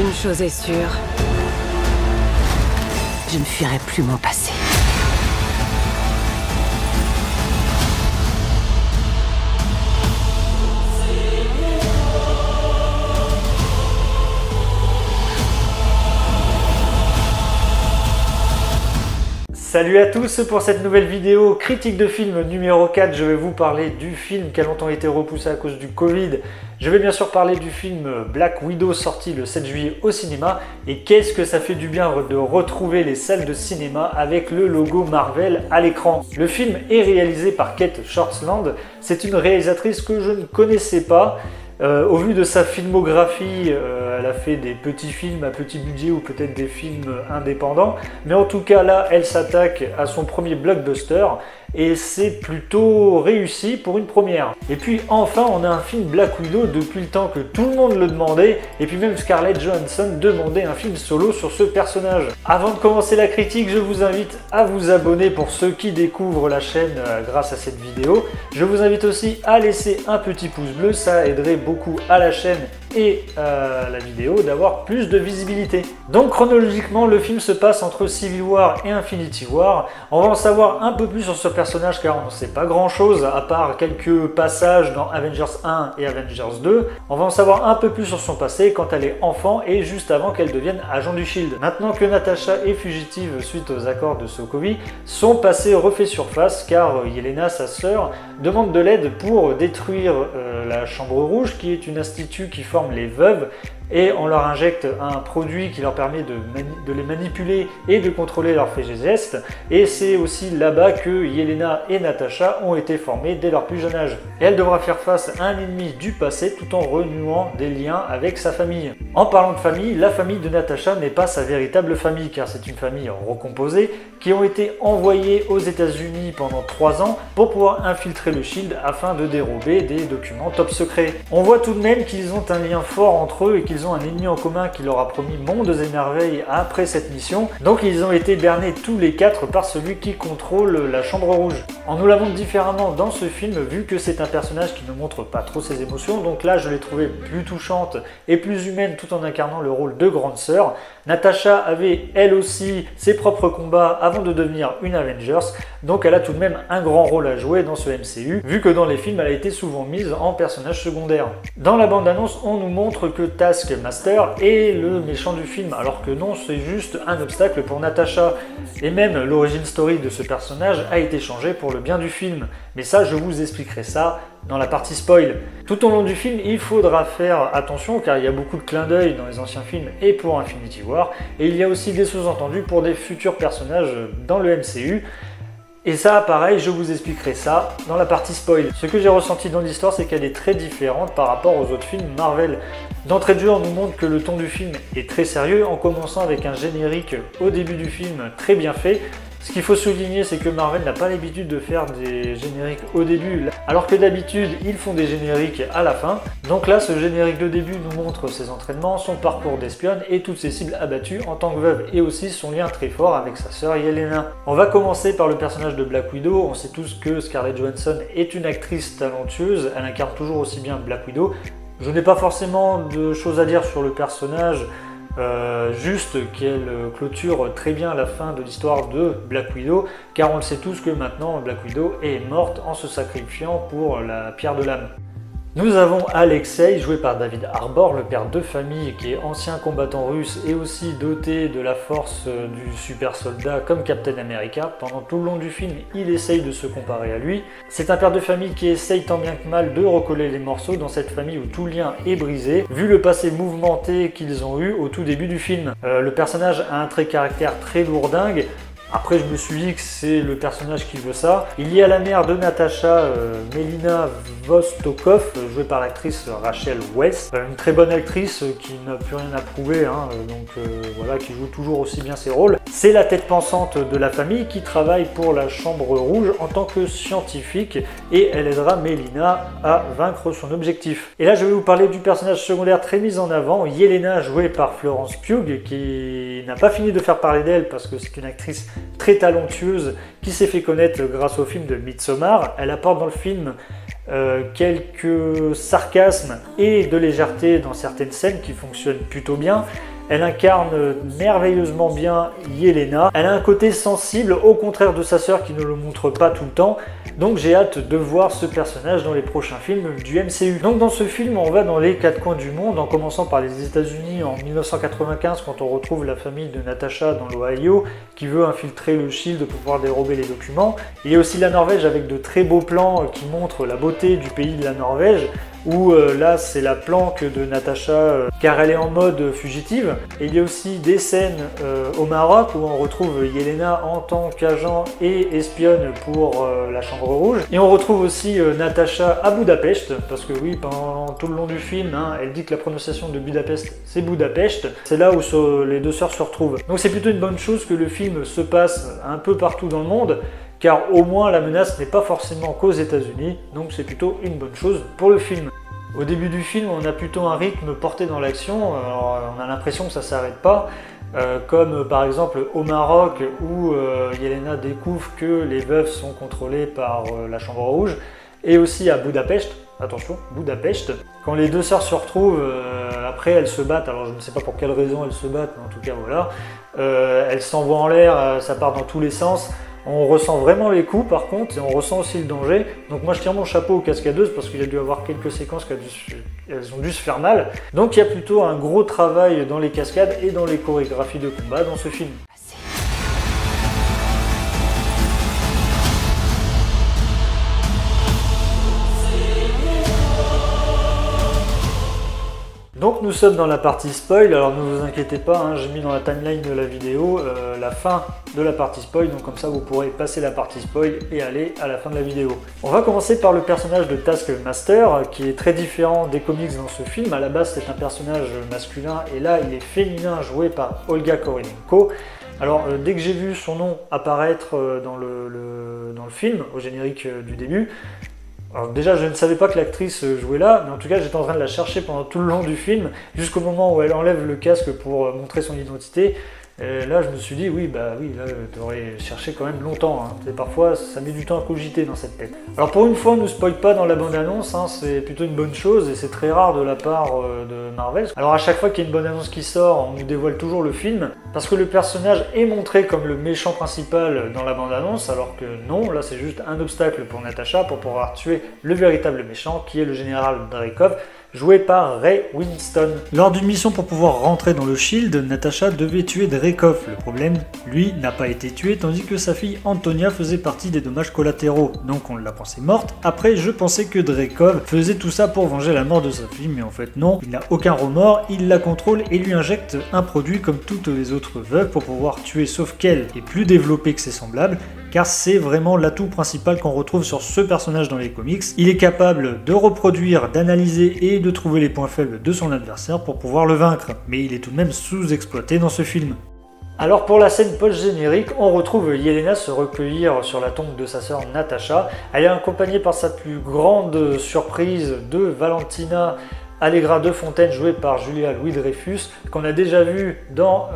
Une chose est sûre, je ne fuirai plus mon passé. Salut à tous pour cette nouvelle vidéo critique de film numéro 4. Je vais vous parler du film qui a longtemps été repoussé à cause du Covid. Je vais bien sûr parler du film Black Widow sorti le 7 juillet au cinéma. Et qu'est-ce que ça fait du bien de retrouver les salles de cinéma avec le logo Marvel à l'écran. Le film est réalisé par Kate Shortland. C'est une réalisatrice que je ne connaissais pas. Au vu de sa filmographie, elle a fait des petits films à petit budget ou peut-être des films indépendants. Mais en tout cas là, elle s'attaque à son premier blockbuster et c'est plutôt réussi pour une première. Et puis enfin, on a un film Black Widow depuis le temps que tout le monde le demandait. Et puis même Scarlett Johansson demandait un film solo sur ce personnage. Avant de commencer la critique, je vous invite à vous abonner pour ceux qui découvrent la chaîne grâce à cette vidéo. Je vous invite aussi à laisser un petit pouce bleu, ça aiderait beaucoup à la chaîne et à la vidéo d'avoir plus de visibilité. Donc chronologiquement, le film se passe entre Civil War et Infinity War. On va en savoir un peu plus sur ce personnage car on ne sait pas grand chose à part quelques passages dans Avengers 1 et Avengers 2. On va en savoir un peu plus sur son passé quand elle est enfant et juste avant qu'elle devienne agent du Shield. Maintenant que Natasha est fugitive suite aux accords de Sokovie, son passé refait surface car Yelena, sa sœur, demande de l'aide pour détruire la Chambre Rouge qui est une institut qui forme les veuves et on leur injecte un produit qui leur permet de les manipuler et de contrôler leurs faits et gestes. Et c'est aussi là-bas que Yelena et Natasha ont été formées dès leur plus jeune âge. Et elle devra faire face à un ennemi du passé tout en renouant des liens avec sa famille. En parlant de famille, la famille de Natasha n'est pas sa véritable famille car c'est une famille recomposée qui ont été envoyés aux États-Unis pendant 3 ans pour pouvoir infiltrer le Shield afin de dérober des documents top secrets. On voit tout de même qu'ils ont un lien fort entre eux et qu'ils ont un ennemi en commun qui leur a promis mondes et merveilles après cette mission. Donc ils ont été bernés tous les 4 par celui qui contrôle la Chambre Rouge. On nous la montre différemment dans ce film vu que c'est un personnage qui ne montre pas trop ses émotions. Donc là je l'ai trouvée plus touchante et plus humaine tout en incarnant le rôle de grande sœur. Natasha avait elle aussi ses propres combats avant de devenir une Avengers, donc elle a tout de même un grand rôle à jouer dans ce MCU, vu que dans les films elle a été souvent mise en personnage secondaire. Dans la bande-annonce, on nous montre que Taskmaster est le méchant du film, alors que non, c'est juste un obstacle pour Natasha. Et même l'origine story de ce personnage a été changée pour le bien du film. Mais ça, je vous expliquerai ça dans la partie spoil. Tout au long du film, il faudra faire attention car il y a beaucoup de clins d'œil dans les anciens films et pour Infinity War. Et il y a aussi des sous-entendus pour des futurs personnages dans le MCU. Et ça, pareil, je vous expliquerai ça dans la partie spoil. Ce que j'ai ressenti dans l'histoire, c'est qu'elle est très différente par rapport aux autres films Marvel. D'entrée de jeu, on nous montre que le ton du film est très sérieux, en commençant avec un générique au début du film très bien fait. Ce qu'il faut souligner, c'est que Marvel n'a pas l'habitude de faire des génériques au début, alors que d'habitude, ils font des génériques à la fin. Donc là, ce générique de début nous montre ses entraînements, son parcours d'espionne et toutes ses cibles abattues en tant que veuve, et aussi son lien très fort avec sa sœur Yelena. On va commencer par le personnage de Black Widow. On sait tous que Scarlett Johansson est une actrice talentueuse, elle incarne toujours aussi bien Black Widow. Je n'ai pas forcément de choses à dire sur le personnage, juste qu'elle clôture très bien la fin de l'histoire de Black Widow, car on le sait tous que maintenant Black Widow est morte en se sacrifiant pour la pierre de l'âme. Nous avons Alexei, joué par David Harbour, le père de famille qui est ancien combattant russe et aussi doté de la force du super soldat comme Captain America. Pendant tout le long du film, il essaye de se comparer à lui. C'est un père de famille qui essaye tant bien que mal de recoller les morceaux dans cette famille où tout lien est brisé, vu le passé mouvementé qu'ils ont eu au tout début du film. Le personnage a un trait de caractère très lourdingue. Après, je me suis dit que c'est le personnage qui veut ça. Il y a la mère de Natasha, Melina Vostokov, jouée par l'actrice Rachel Weisz. Une très bonne actrice qui n'a plus rien à prouver, hein, voilà, qui joue toujours aussi bien ses rôles. C'est la tête pensante de la famille qui travaille pour la Chambre Rouge en tant que scientifique et elle aidera Melina à vaincre son objectif. Et là, je vais vous parler du personnage secondaire très mis en avant, Yelena, jouée par Florence Pugh, qui n'a pas fini de faire parler d'elle parce que c'est une actrice très talentueuse qui s'est fait connaître grâce au film de Midsommar. Elle apporte dans le film quelques sarcasmes et de légèreté dans certaines scènes qui fonctionnent plutôt bien. Elle incarne merveilleusement bien Yelena. Elle a un côté sensible, au contraire de sa sœur qui ne le montre pas tout le temps. Donc j'ai hâte de voir ce personnage dans les prochains films du MCU. Donc dans ce film, on va dans les quatre coins du monde, en commençant par les États-Unis en 1995, quand on retrouve la famille de Natasha dans l'Ohio, qui veut infiltrer le Shield pour pouvoir dérober les documents. Il y a aussi la Norvège avec de très beaux plans qui montrent la beauté du pays de la Norvège, où là c'est la planque de Natasha car elle est en mode fugitive. Et il y a aussi des scènes au Maroc où on retrouve Yelena en tant qu'agent et espionne pour la Chambre Rouge. Et on retrouve aussi Natasha à Budapest, parce que oui, pendant tout le long du film, elle dit que la prononciation de Budapest c'est Budapest. C'est là où les deux sœurs se retrouvent. Donc c'est plutôt une bonne chose que le film se passe un peu partout dans le monde, car au moins la menace n'est pas forcément qu'aux États-Unis, donc c'est plutôt une bonne chose pour le film. Au début du film, on a plutôt un rythme porté dans l'action, on a l'impression que ça ne s'arrête pas, comme par exemple au Maroc où Yelena découvre que les veuves sont contrôlées par la Chambre Rouge, et aussi à Budapest, attention, Budapest, quand les deux sœurs se retrouvent, après elles se battent, alors je ne sais pas pour quelle raison elles se battent, mais en tout cas voilà, elles s'envoient en l'air, ça part dans tous les sens. On ressent vraiment les coups par contre, et on ressent aussi le danger. Donc moi je tire mon chapeau aux cascadeuses parce qu'il y a dû avoir quelques séquences qu'elles ont dû se faire mal. Donc il y a plutôt un gros travail dans les cascades et dans les chorégraphies de combat dans ce film. Donc nous sommes dans la partie spoil, alors ne vous inquiétez pas, j'ai mis dans la timeline de la vidéo la fin de la partie spoil, donc comme ça vous pourrez passer la partie spoil et aller à la fin de la vidéo. On va commencer par le personnage de Taskmaster, qui est très différent des comics dans ce film. À la base c'est un personnage masculin et là il est féminin, joué par Olga Kurylenko. Alors dès que j'ai vu son nom apparaître dans le film, au générique du début, alors déjà, je ne savais pas que l'actrice jouait là, mais en tout cas, j'étais en train de la chercher pendant tout le long du film, jusqu'au moment où elle enlève le casque pour montrer son identité. Et là, je me suis dit, oui, là, tu aurais cherché quand même longtemps. Parfois, ça met du temps à cogiter dans cette tête. Alors, pour une fois, on ne nous spoil pas dans la bande-annonce, c'est plutôt une bonne chose, et c'est très rare de la part de Marvel. Alors, à chaque fois qu'il y a une bande-annonce qui sort, on nous dévoile toujours le film, parce que le personnage est montré comme le méchant principal dans la bande-annonce, alors que non, là, c'est juste un obstacle pour Natasha pour pouvoir tuer le véritable méchant, qui est le général Dreykov, joué par Ray Winstone. Lors d'une mission pour pouvoir rentrer dans le Shield, Natasha devait tuer Dreykov. Le problème, lui, n'a pas été tué, tandis que sa fille Antonia faisait partie des dommages collatéraux. Donc on l'a pensée morte. Après, je pensais que Dreykov faisait tout ça pour venger la mort de sa fille, mais en fait non. Il n'a aucun remords, il la contrôle et lui injecte un produit comme toutes les autres veuves pour pouvoir tuer, sauf qu'elle est plus développée que ses semblables, car c'est vraiment l'atout principal qu'on retrouve sur ce personnage dans les comics. Il est capable de reproduire, d'analyser et de trouver les points faibles de son adversaire pour pouvoir le vaincre, mais il est tout de même sous-exploité dans ce film. Alors pour la scène post-générique, on retrouve Yelena se recueillir sur la tombe de sa sœur Natasha. Elle est accompagnée par sa plus grande surprise de Valentina Allegra de Fontaine, jouée par Julia Louis-Dreyfus, qu'on a déjà vu dans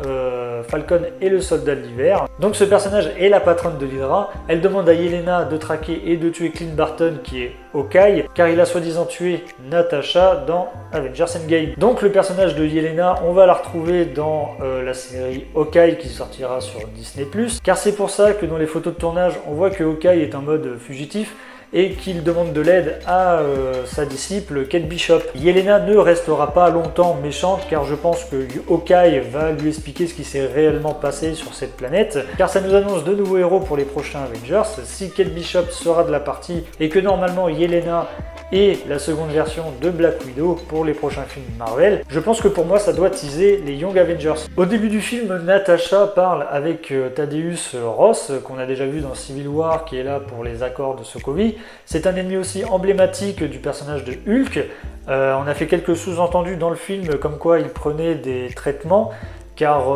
Falcon et le Soldat de l'Hiver. Donc ce personnage est la patronne de l'Hydra. Elle demande à Yelena de traquer et de tuer Clint Barton, qui est Hawkeye, car il a soi-disant tué Natasha dans Avengers Endgame. Donc le personnage de Yelena, on va la retrouver dans la série Hawkeye qui sortira sur Disney+, car c'est pour ça que dans les photos de tournage, on voit que Hawkeye est en mode fugitif, et qu'il demande de l'aide à sa disciple Kate Bishop. Yelena ne restera pas longtemps méchante, car je pense que Hawkeye va lui expliquer ce qui s'est réellement passé sur cette planète, car ça nous annonce de nouveaux héros pour les prochains Avengers. Si Kate Bishop sera de la partie et que normalement Yelena est la seconde version de Black Widow pour les prochains films Marvel, je pense que pour moi ça doit teaser les Young Avengers. Au début du film, Natasha parle avec Thaddeus Ross, qu'on a déjà vu dans Civil War, qui est là pour les accords de Sokovie. C'est un ennemi aussi emblématique du personnage de Hulk. On a fait quelques sous-entendus dans le film comme quoi il prenait des traitements, car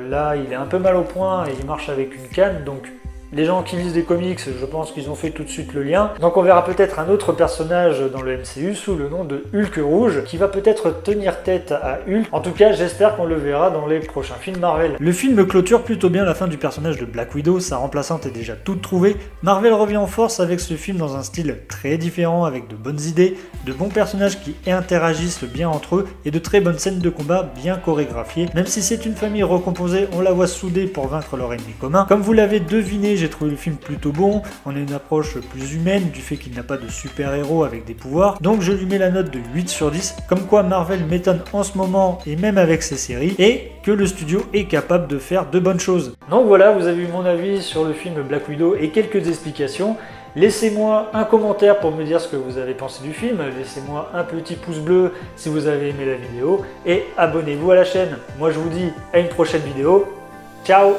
là il est un peu mal au point et il marche avec une canne, donc Les gens qui lisent des comics, je pense qu'ils ont fait tout de suite le lien. Donc on verra peut-être un autre personnage dans le MCU sous le nom de Hulk Rouge, qui va peut-être tenir tête à Hulk. En tout cas, j'espère qu'on le verra dans les prochains films Marvel. Le film clôture plutôt bien la fin du personnage de Black Widow, sa remplaçante est déjà toute trouvée. Marvel revient en force avec ce film dans un style très différent, avec de bonnes idées, de bons personnages qui interagissent bien entre eux et de très bonnes scènes de combat bien chorégraphiées. Même si c'est une famille recomposée, on la voit soudée pour vaincre leur ennemi commun. Comme vous l'avez deviné, j'ai trouvé le film plutôt bon. On a une approche plus humaine du fait qu'il n'a pas de super-héros avec des pouvoirs. Donc je lui mets la note de 8 sur 10. Comme quoi Marvel m'étonne en ce moment et même avec ses séries, et que le studio est capable de faire de bonnes choses. Donc voilà, vous avez eu mon avis sur le film Black Widow et quelques explications. Laissez-moi un commentaire pour me dire ce que vous avez pensé du film, laissez-moi un petit pouce bleu si vous avez aimé la vidéo, et abonnez-vous à la chaîne. Moi je vous dis à une prochaine vidéo, ciao!